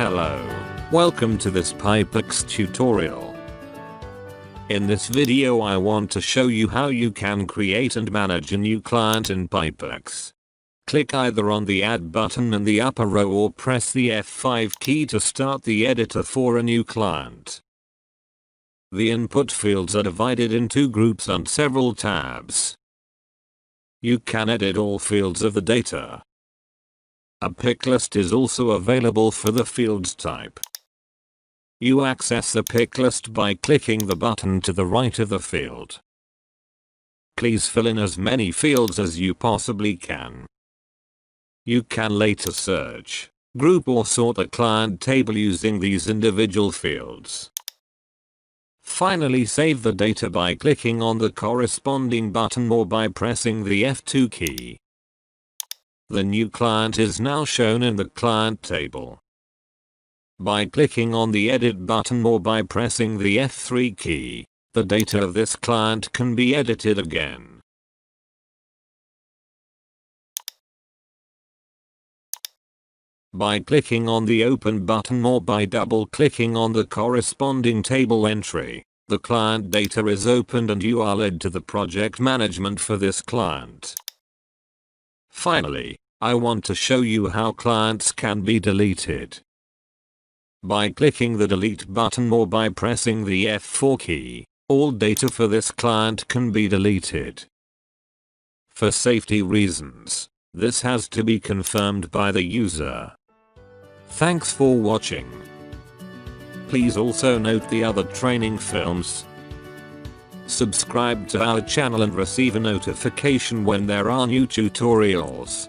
Hello. Welcome to this PIPEX tutorial. In this video I want to show you how you can create and manage a new client in PIPEX. Click either on the Add button in the upper row or press the F5 key to start the editor for a new client. The input fields are divided in two groups and several tabs. You can edit all fields of the data. A pick list is also available for the fields type. You access the pick list by clicking the button to the right of the field. Please fill in as many fields as you possibly can. You can later search, group or sort the client table using these individual fields. Finally, save the data by clicking on the corresponding button or by pressing the F2 key. The new client is now shown in the client table. By clicking on the edit button or by pressing the F3 key, the data of this client can be edited again. By clicking on the open button or by double clicking on the corresponding table entry, the client data is opened and you are led to the project management for this client. Finally, I want to show you how clients can be deleted. By clicking the delete button or by pressing the F4 key, all data for this client can be deleted. For safety reasons, this has to be confirmed by the user. Thanks for watching. Please also note the other training films. Subscribe to our channel and receive a notification when there are new tutorials.